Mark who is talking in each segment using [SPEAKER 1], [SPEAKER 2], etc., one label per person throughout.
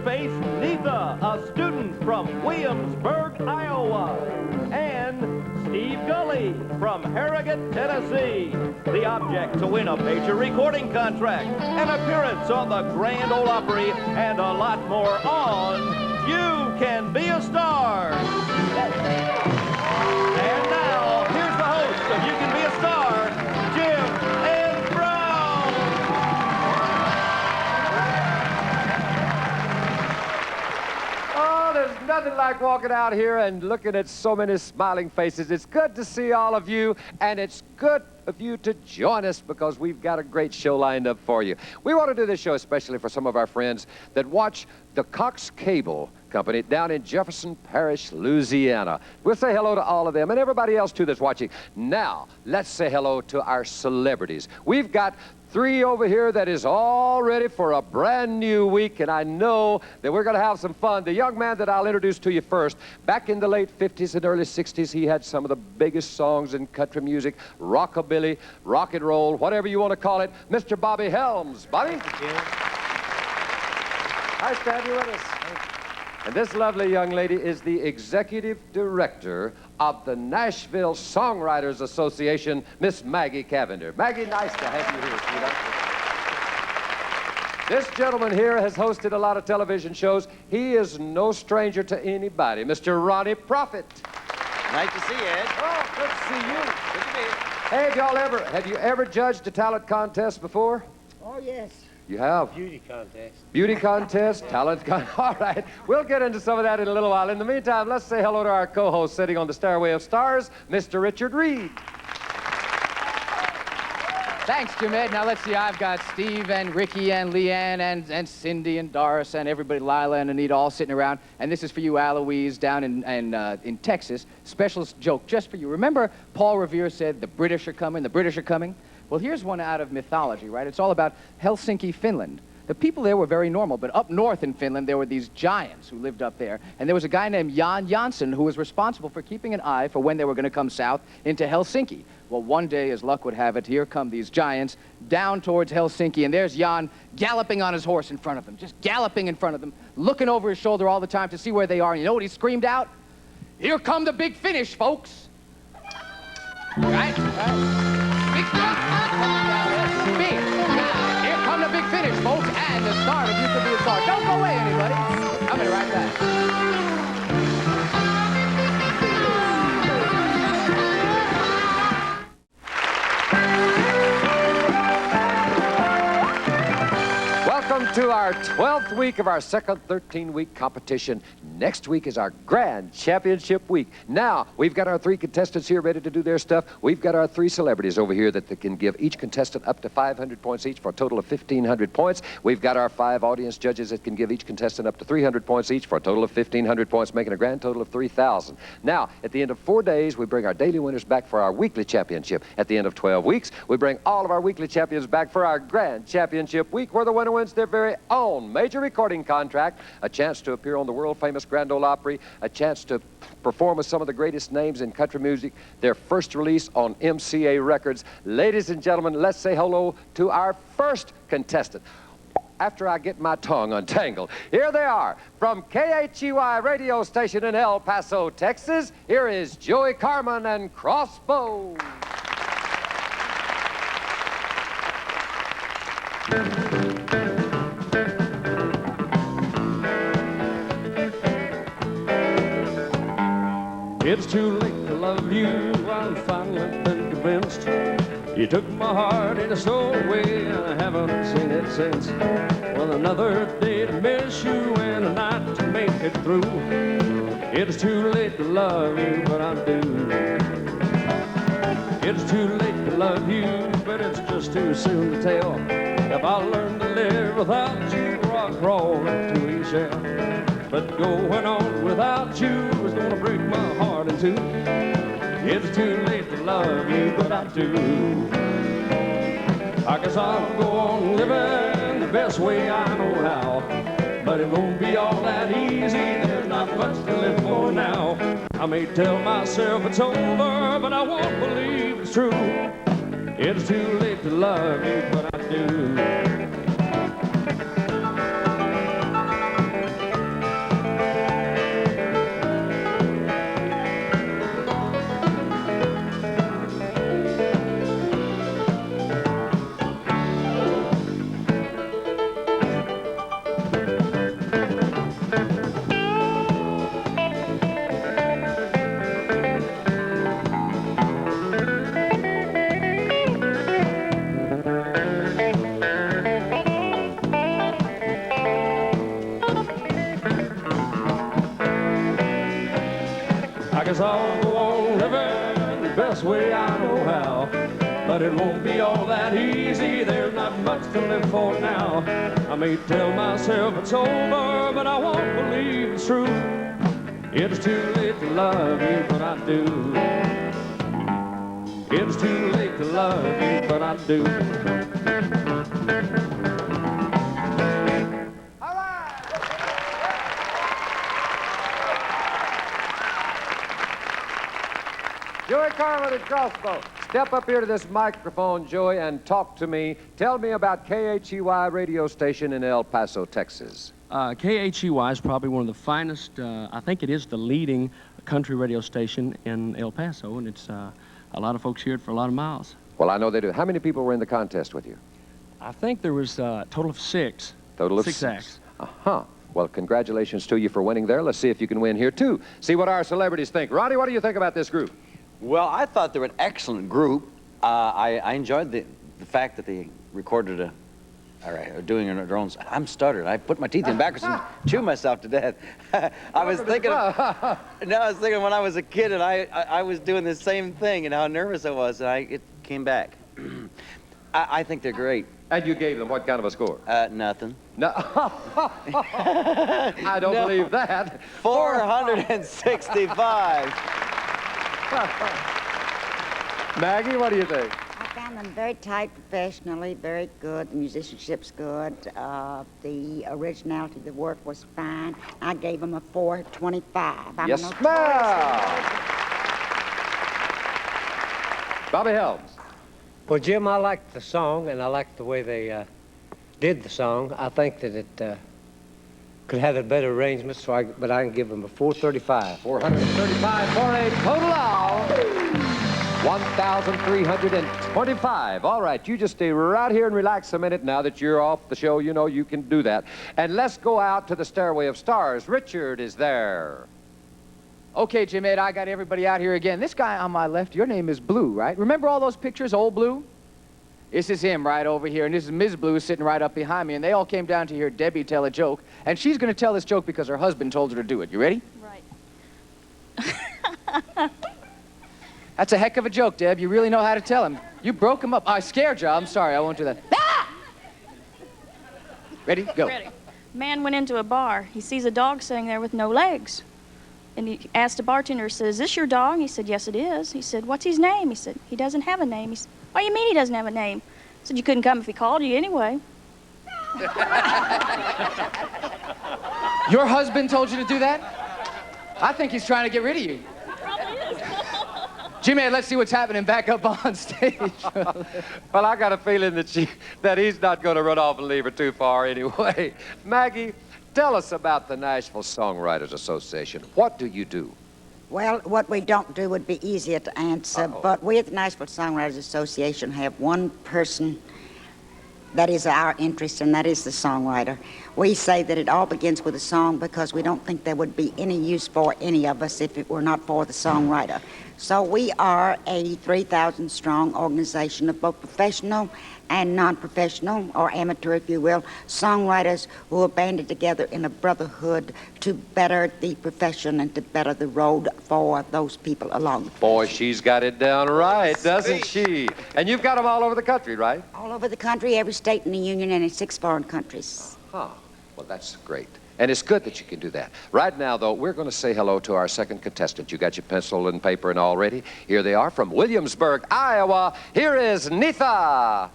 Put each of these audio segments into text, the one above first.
[SPEAKER 1] face Neitha, a student from Williamsburg, Iowa, and Steve Gulley from Harrogate, Tennessee. The object to win a major recording contract, an appearance on the Grand Ole Opry, and a lot more on You Can Be a Star. And now, here's the host of You Can Be a Star, Jim and Brown.
[SPEAKER 2] Oh, there's nothing like walking out here and looking at so many smiling faces. It's good to see all of you, and it's good of you to join us because we've got a great show lined up for you. We want to do this show especially for some of our friends that watch the Cox Cable Company down in Jefferson Parish, Louisiana. We'll say hello to all of them and everybody else too that's watching. Now, let's say hello to our celebrities. We've got 3 over here that is all ready for a brand new week, and I know that we're going to have some fun. The young man that I'll introduce to you first, back in the late 50s and early 60s, he had some of the biggest songs in country music, rockabilly, rock and roll, whatever you want to call it, Mr. Bobby Helms. Bobby?
[SPEAKER 3] Thank you.
[SPEAKER 2] Nice to have you with us. And this lovely young lady is the executive director of the Nashville Songwriters Association, Miss Maggie Cavender. Maggie, nice to have you here, sweetheart. This gentleman here has hosted a lot of television shows. He is no stranger to anybody, Mr. Ronnie Prophet.
[SPEAKER 3] Nice to see you, Ed.
[SPEAKER 2] Oh, good to see you.
[SPEAKER 3] Good to be here.
[SPEAKER 2] Hey, have you ever judged a talent contest before?
[SPEAKER 4] Oh, yes.
[SPEAKER 2] You have?
[SPEAKER 4] Beauty contest.
[SPEAKER 2] Beauty contest, talent contest. All right, we'll get into some of that in a little while. In the meantime, let's say hello to our co-host sitting on the Stairway of Stars, Mr. Richard Reed.
[SPEAKER 5] Thanks, Jim Ed. Now, let's see. I've got Steve and Ricky and Leanne and Cindy and Doris and everybody, Lila and Anita, all sitting around. And this is for you, Aloise, down in Texas. Special joke just for you. Remember Paul Revere said, the British are coming, the British are coming? Well, here's one out of mythology, right? It's all about Helsinki, Finland. The people there were very normal, but up north in Finland, there were these giants who lived up there. And there was a guy named Jan Jansson who was responsible for keeping an eye for when they were going to come south into Helsinki. Well, one day, as luck would have it, here come these giants down towards Helsinki, and there's Jan galloping on his horse in front of them, just galloping in front of them, looking over his shoulder all the time to see where they are. And you know what he screamed out? Here come the big finish, folks. Right? Big finish. Big. Now, here come the big finish, folks, and the start of You Can Be a Star. Don't go away, anybody. Coming right back. Welcome to our 12th week of our second 13-week competition. Next week is our Grand Championship week. Now, we've got our 3 contestants here ready to do their stuff. We've got our 3 celebrities over here that can give each contestant up to 500 points each for a total of 1,500 points. We've got our 5 audience judges that can give each contestant up to 300 points each for a total of 1,500 points, making a grand total of 3,000. Now, at the end of 4 days, we bring our daily winners back for our weekly championship. At the end of 12 weeks, we bring all of our weekly champions back for our Grand Championship week, where the winner wins their very own major recording contract, a chance to appear on the world-famous Grand Ole Opry, a chance to perform with some of the greatest names in country music, their first release on MCA Records. Ladies and gentlemen, let's say hello to our first contestant. After I get my tongue untangled, here they are. From KHEY radio station in El Paso, Texas, here is Joey Carmon and Crossbow.
[SPEAKER 6] It's too late to love you, I'm finally been convinced. You took my heart in a slow way, and I haven't seen it since. Well, another day to miss you and a night to make it through. It's too late to love you, but I do. It's too late to love you, but it's just too soon to tell if I'll learn to live without you or I'll crawl into each shell. But going on without you is gonna break my heart in two. It's too late to love you, but I do. I guess I'll go on living the best way I know how. But it won't be all that easy, there's not much to live for now. I may tell myself it's over, but I won't believe it's true. It's too late to love you, but I do. way I know how. But it won't be all that easy, there's not much to live for now. I may tell myself it's over, but I won't believe it's true. It's too late to love you, but I do. It's too late to love you, but I do.
[SPEAKER 2] Joey Carmon Crossbow. Step up here to this microphone, Joey, and talk to me. Tell me about KHEY radio station in El Paso, Texas.
[SPEAKER 6] KHEY is probably one of the finest, I think it is the leading country radio station in El Paso, and it's a lot of folks hear it for a lot of miles.
[SPEAKER 2] Well, I know they do. How many people were in the contest with you?
[SPEAKER 6] I think there was a total of six.
[SPEAKER 2] Total of
[SPEAKER 6] six acts.
[SPEAKER 2] Uh-huh. Well, congratulations to you for winning there. Let's see if you can win here, too. See what our celebrities think. Ronnie, what do you think about this group?
[SPEAKER 3] Well, I thought they were an excellent group. I enjoyed the fact that they recorded are doing it on their own. I'm stuttered. I put my teeth in backwards and chew myself to death. I was thinking when I was a kid and I was doing the same thing and how nervous I was, and it came back. I think they're great.
[SPEAKER 2] And you gave them what kind of a score?
[SPEAKER 3] Nothing.
[SPEAKER 2] No. I don't believe that.
[SPEAKER 3] 465.
[SPEAKER 2] Maggie, what do you think?
[SPEAKER 4] I found them very tight professionally, very good. The musicianship's good. The originality of the work was fine. I gave them a 425.
[SPEAKER 2] Yes, ma'am. Bobby Helms.
[SPEAKER 7] Well, Jim, I liked the song, and I liked the way they did the song. I think that it could have a better arrangement, but I can give them a 435.
[SPEAKER 2] 435 for a total of 1,325. All right, you just stay right here and relax a minute. Now that you're off the show, you know you can do that. And let's go out to the Stairway of Stars. Richard is there.
[SPEAKER 8] Okay, Jim Ed, I got everybody out here again. This guy on my left, your name is Blue, right? Remember all those pictures, old Blue? This is him right over here, and this is Ms. Blue sitting right up behind me, and they all came down to hear Debbie tell a joke, and she's going to tell this joke because her husband told her to do it. You ready?
[SPEAKER 9] Right.
[SPEAKER 8] That's a heck of a joke, Deb. You really know how to tell him. You broke him up. I scared you. I'm sorry. I won't do that. Ah! Ready? Go.
[SPEAKER 9] Ready. Man went into a bar. He sees a dog sitting there with no legs. And he asked the bartender, said, "Is this your dog?" He said, "Yes, it is." He said, "What's his name?" He said, "He doesn't have a name." He said, "What do you mean he doesn't have a name?" He said, "You couldn't come if he called you anyway."
[SPEAKER 8] Your husband told you to do that? I think he's trying to get rid of you.
[SPEAKER 9] Probably is.
[SPEAKER 8] Jimmy, let's see what's happening back up on stage.
[SPEAKER 2] Well, I got a feeling that he's not going to run off and leave her too far anyway. Maggie, tell us about the Nashville Songwriters Association. What do you do?
[SPEAKER 4] Well, what we don't do would be easier to answer, but we at the Nashville Songwriters Association have one person that is our interest, and that is the songwriter. We say that it all begins with a song because we don't think there would be any use for any of us if it were not for the songwriter. So we are a 3,000 strong organization of both professional and non-professional, or amateur if you will, songwriters who are banded together in a brotherhood to better the profession and to better the road for those people along the
[SPEAKER 2] Boy, she's got it down right, doesn't she? And you've got them all over the country, right?
[SPEAKER 4] all over the country, every state in the Union, and in 6 foreign countries.
[SPEAKER 2] Huh. Well, that's great. And it's good that you can do that. Right now, though, we're going to say hello to our second contestant. You got your pencil and paper and all ready? Here they are from Williamsburg, Iowa. Here is Neetha.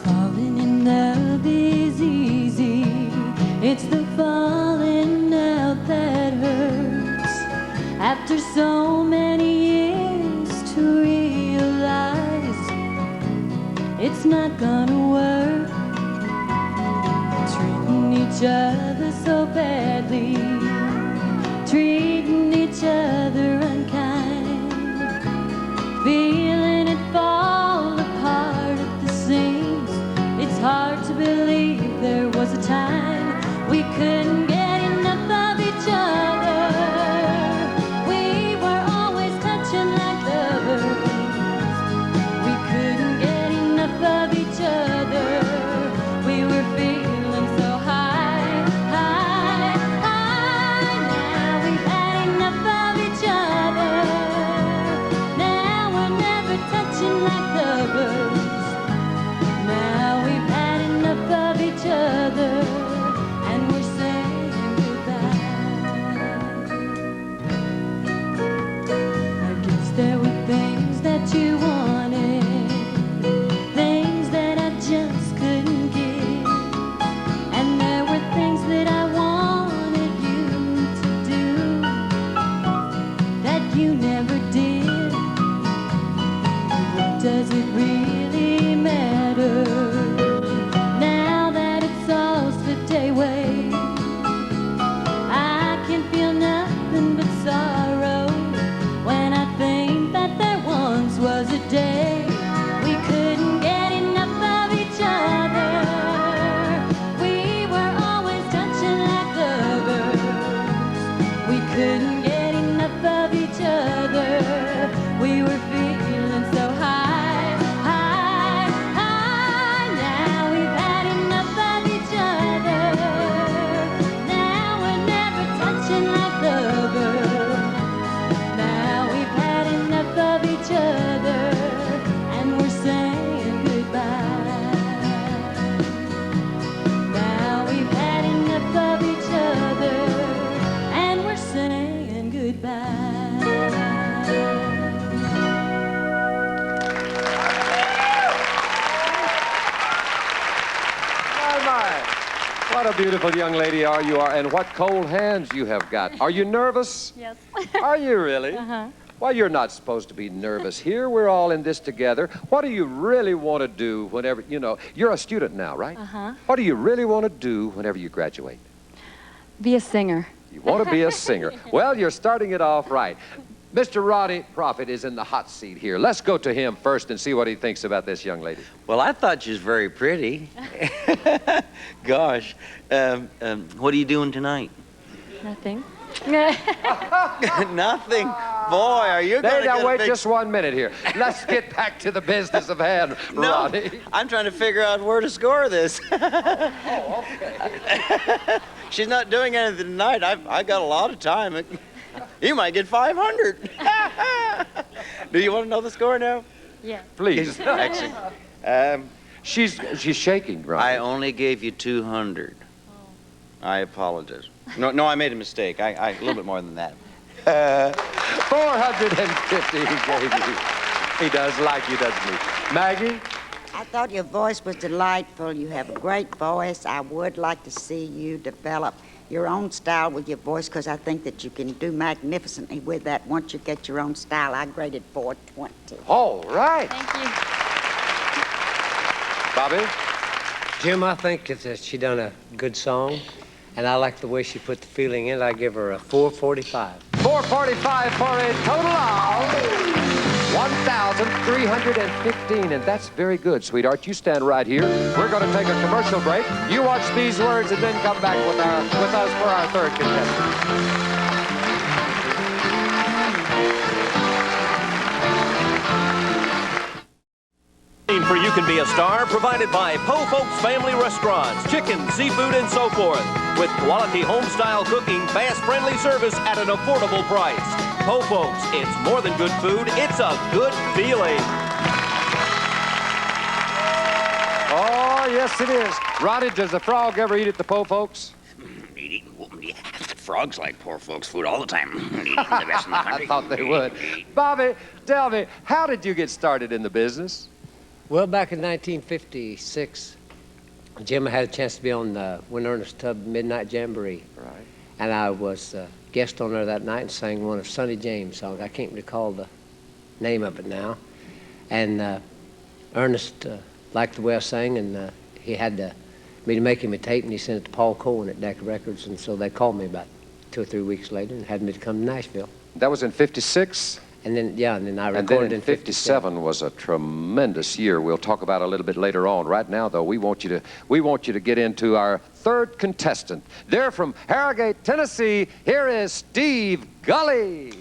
[SPEAKER 10] Falling in love is easy. It's the falling out that hurts. After so many years to realize it's not gonna work. Treating each other so badly, treating each other unkind, feeling it fall apart at the seams. It's hard to believe there was a time we couldn't get enough of each other. We were always touching like lovers. We couldn't get enough of each other.
[SPEAKER 5] What a beautiful young lady you are, and what cold hands you have got. Are you nervous?
[SPEAKER 9] Yes.
[SPEAKER 5] Are you really?
[SPEAKER 9] Uh-huh.
[SPEAKER 5] Well, you're not supposed to be nervous here. We're all in this together. What do you really want to do whenever, you're a student now, right?
[SPEAKER 11] Uh-huh.
[SPEAKER 5] What do you really want to do whenever you graduate?
[SPEAKER 11] Be a singer.
[SPEAKER 5] You want to be a singer. Well, you're starting it off right. Mr. Ronnie Prophet is in the hot seat here. Let's go to him first and see what he thinks about this young lady.
[SPEAKER 3] Well, I thought she was very pretty. Gosh. What are you doing tonight?
[SPEAKER 11] Nothing.
[SPEAKER 3] Nothing. Boy, are you going to
[SPEAKER 5] Now, wait just 1 minute here. Let's get back to the business of hand, Ronnie.
[SPEAKER 3] No, I'm trying to figure out where to score this.
[SPEAKER 5] Oh, okay.
[SPEAKER 3] She's not doing anything tonight. I got a lot of time. You might get 500. Do you want to know the score now?
[SPEAKER 11] Yeah.
[SPEAKER 5] Please.
[SPEAKER 3] Excellent.
[SPEAKER 5] She's shaking, Ronnie.
[SPEAKER 3] I only gave you 200. I apologize. No, I made a mistake. I a little bit more than that.
[SPEAKER 5] 450 he gave you. He does like you, doesn't he? Maggie?
[SPEAKER 4] I thought your voice was delightful. You have a great voice. I would like to see you develop your own style with your voice, because I think that you can do magnificently with that once you get your own style. I graded 420.
[SPEAKER 5] All right.
[SPEAKER 9] Thank you.
[SPEAKER 5] Bobby?
[SPEAKER 7] Jim, I think that she done a good song, and I like the way she put the feeling in. I give her a 445.
[SPEAKER 5] 445 for a total of 1,315, and that's very good, sweetheart. You stand right here. We're going to take a commercial break. You watch these words and then come back with us for our third contestant.
[SPEAKER 1] For You Can Be a Star, provided by Po Folks Family Restaurants, chicken, seafood, and so forth. With quality home-style cooking, fast-friendly service at an affordable price. Po Folks, it's more than good food, it's a good feeling.
[SPEAKER 5] Oh, yes, it is. Ronnie, does the frog ever eat at the Po Folks?
[SPEAKER 3] Frogs like poor folks' food all the time. The best in the country.
[SPEAKER 5] I thought they would. Bobby, tell me, how did you get started in the business?
[SPEAKER 7] Well, back in 1956, Jim had a chance to be on the When Ernest Tubb Midnight Jamboree.
[SPEAKER 5] Right.
[SPEAKER 7] And I was guest on there that night and sang one of Sonny James' songs. I can't recall the name of it now. And Ernest liked the way I sang, and he had me to make him a tape, and he sent it to Paul Cohen at Decca Records, and so they called me about 2 or 3 weeks later and had me to come to Nashville.
[SPEAKER 5] That was in 56?
[SPEAKER 7] And then, yeah, and then I
[SPEAKER 5] And
[SPEAKER 7] recorded
[SPEAKER 5] then in 57 was a tremendous year. We'll talk about it a little bit later on. Right now, though, we want you to get into our third contestant. They're from Harrogate, Tennessee. Here is Steve Gulley.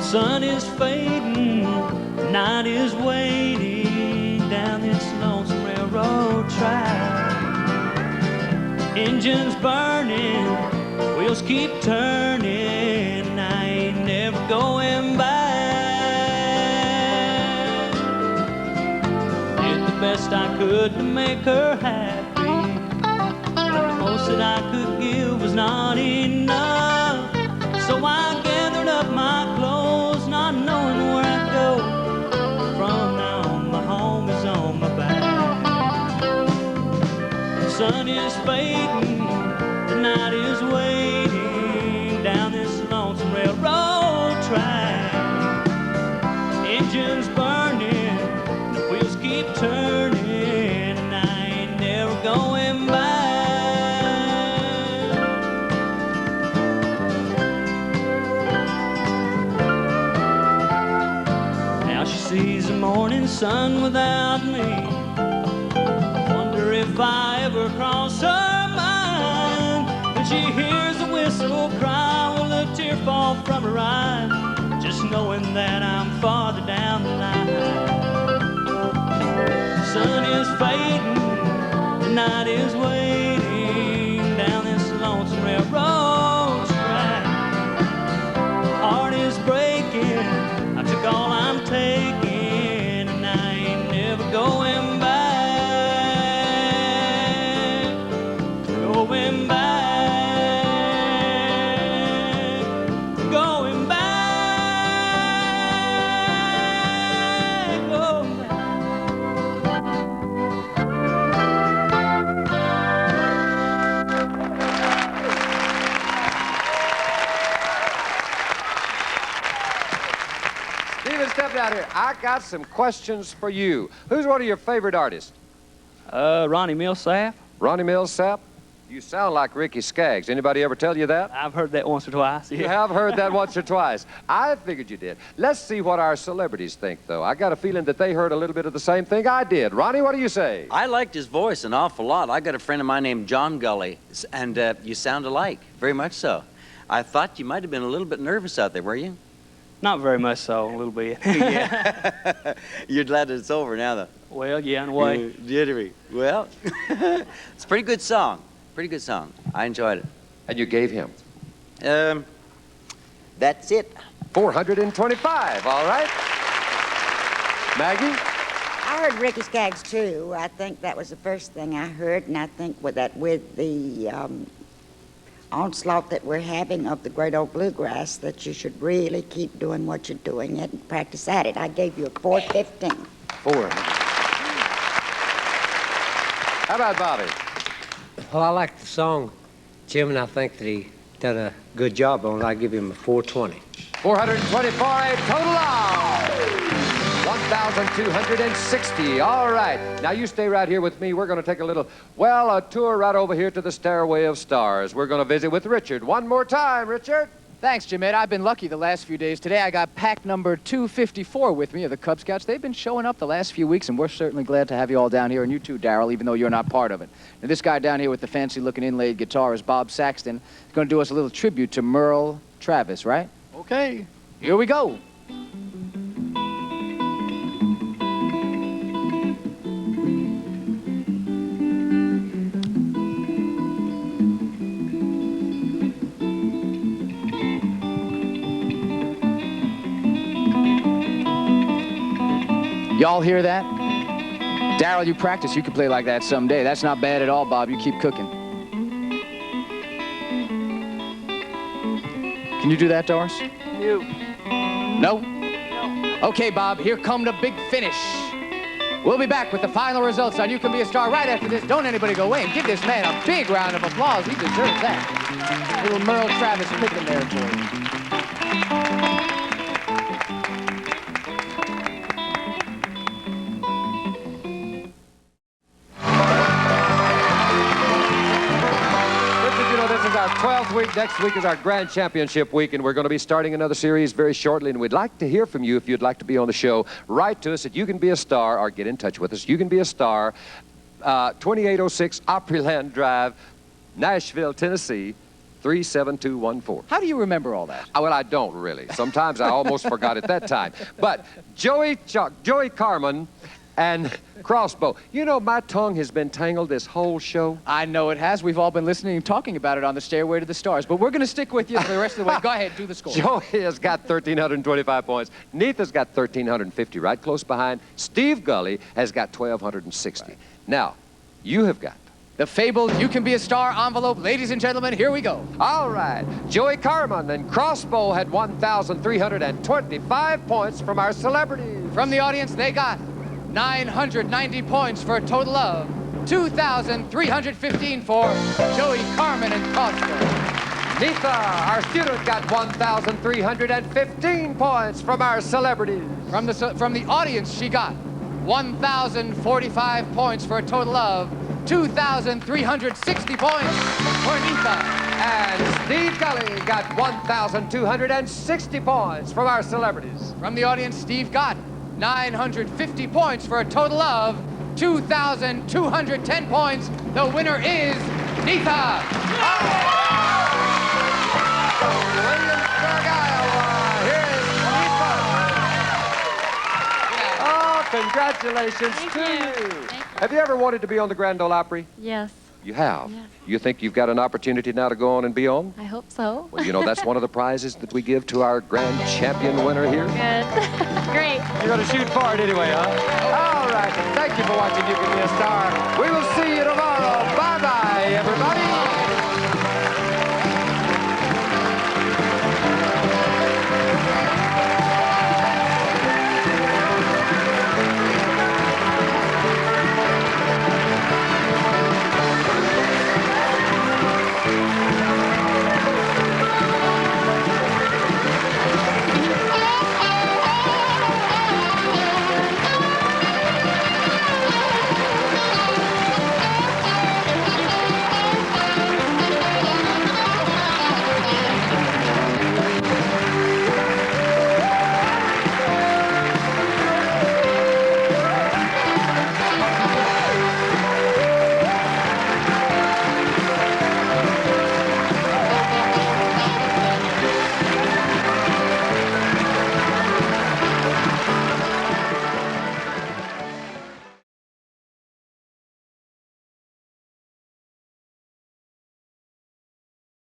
[SPEAKER 6] Sun is fading, night is waiting down this lonesome railroad track. Engines burning, wheels keep turning, I ain't never going back. Did the best I could to make her happy, but the most that I could give was not enough. So I gathered up my clothes, not knowing where I'd go. From now on, my home is on my back. The sun is fading, the night is waiting down this lonesome railroad track. Engines burning, the wheels keep turning, and I ain't never going back. Sees the morning sun without me. I wonder if I ever cross her mind. When she hears the whistle cry, will a tear fall from her eye? Just knowing that I'm farther down the line. The sun is fading, the night is waiting down this lonesome railroad track. Heart is breaking, I took all I'm taking, and I ain't never going back, going back, going
[SPEAKER 5] down here. I got some questions for you. Who's one of your favorite artists?
[SPEAKER 12] Ronnie Millsap.
[SPEAKER 5] Ronnie Millsap? You sound like Ricky Skaggs. Anybody ever tell you that?
[SPEAKER 12] I've heard that once or twice.
[SPEAKER 5] You have heard that once or twice. I figured you did. Let's see what our celebrities think, though. I got a feeling that they heard a little bit of the same thing I did. Ronnie, what do you say?
[SPEAKER 3] I liked his voice an awful lot. I got a friend of mine named John Gulley, and you sound alike, very much so. I thought you might have been a little bit nervous out there, were you?
[SPEAKER 12] Not very much so, a little bit.
[SPEAKER 3] Yeah. You're glad that it's over now, though.
[SPEAKER 12] Well, yeah, in a way.
[SPEAKER 3] Did we? Well, it's a pretty good song. Pretty good song. I enjoyed it.
[SPEAKER 5] And you gave him?
[SPEAKER 3] That's it.
[SPEAKER 2] 425, all right. Maggie?
[SPEAKER 4] I heard Ricky Skaggs too. I think that was the first thing I heard, and I think with the onslaught that we're having of the great old bluegrass, that you should really keep doing what you're doing and practice at it. I gave you a 415.
[SPEAKER 2] 400. How about Bobby?
[SPEAKER 7] Well, I like the song, Jim, and I think that he done a good job on it. I give him a 420.
[SPEAKER 2] 420 for a total of 1,260. All right. Now, you stay right here with me. We're going to take a tour right over here to the Stairway of Stars. We're going to visit with Richard. One more time, Richard.
[SPEAKER 8] Thanks, Jim Ed. I've been lucky the last few days. Today I got pack number 254 with me of the Cub Scouts. They've been showing up the last few weeks, and we're certainly glad to have you all down here, and you too, Darrell, even though you're not part of it. Now, this guy down here with the fancy-looking inlaid guitar is Bob Saxton. He's going to do us a little tribute to Merle Travis, right?
[SPEAKER 12] Okay.
[SPEAKER 8] Here we go. Y'all hear that? Darrell, you practice. You could play like that someday. That's not bad at all, Bob. You keep cooking. Can you do that, Doris?
[SPEAKER 12] You.
[SPEAKER 8] No? No. Okay, Bob, here come the big finish. We'll be back with the final results on You Can Be a Star right after this. Don't anybody go away, and give this man a big round of applause. He deserves that. Little Merle Travis picking there for you.
[SPEAKER 2] This is our 12th week. Next week is our Grand Championship week, and we're going to be starting another series very shortly, and we'd like to hear from you if you'd like to be on the show. Write to us at You Can Be a Star, or get in touch with us. You Can Be a Star, 2806 Opryland Drive, Nashville, Tennessee, 37214.
[SPEAKER 8] How do you remember all that?
[SPEAKER 2] Well, I don't really. Sometimes I almost forgot at that time. But Joey Carmon and Crossbow. You know, my tongue has been tangled this whole show.
[SPEAKER 8] I know it has. We've all been listening and talking about it on the Stairway to the Stars. But we're going to stick with you for the rest of the way. Go ahead, do the score.
[SPEAKER 2] Joey has got 1,325 points. Neitha's got 1,350, right close behind. Steve Gulley has got 1,260. Right. Now, you have got
[SPEAKER 8] the fabled You Can Be a Star envelope. Ladies and gentlemen, here we go.
[SPEAKER 2] All right. Joey Carmon and Crossbow had 1,325 points from our celebrities.
[SPEAKER 8] From the audience, they got 990 points for a total of 2,315 for Joey Carmon and Crossbow.
[SPEAKER 2] Neitha, our student, got 1,315 points from our celebrities.
[SPEAKER 8] From the audience, she got 1,045 points for a total of 2,360 points for Neitha.
[SPEAKER 2] And Steve Gulley got 1,260 points from our celebrities.
[SPEAKER 8] From the audience, Steve got 950 points for a total of 2,210 points. The winner is Neitha.
[SPEAKER 2] Williamsburg, Iowa. Here is Neitha. Oh, congratulations to you. Have you ever wanted to be on the Grand Ole Opry?
[SPEAKER 11] Yes.
[SPEAKER 2] You have?
[SPEAKER 11] Yes.
[SPEAKER 2] You think you've got an opportunity now to go on and be on?
[SPEAKER 11] I hope so.
[SPEAKER 2] Well, you know, that's one of the prizes that we give to our grand champion winner here.
[SPEAKER 11] Good. Great.
[SPEAKER 2] You're going to shoot for it anyway, huh? All right. Thank you for watching You Can Be a Star. We will see you tomorrow. Bye-bye, everybody.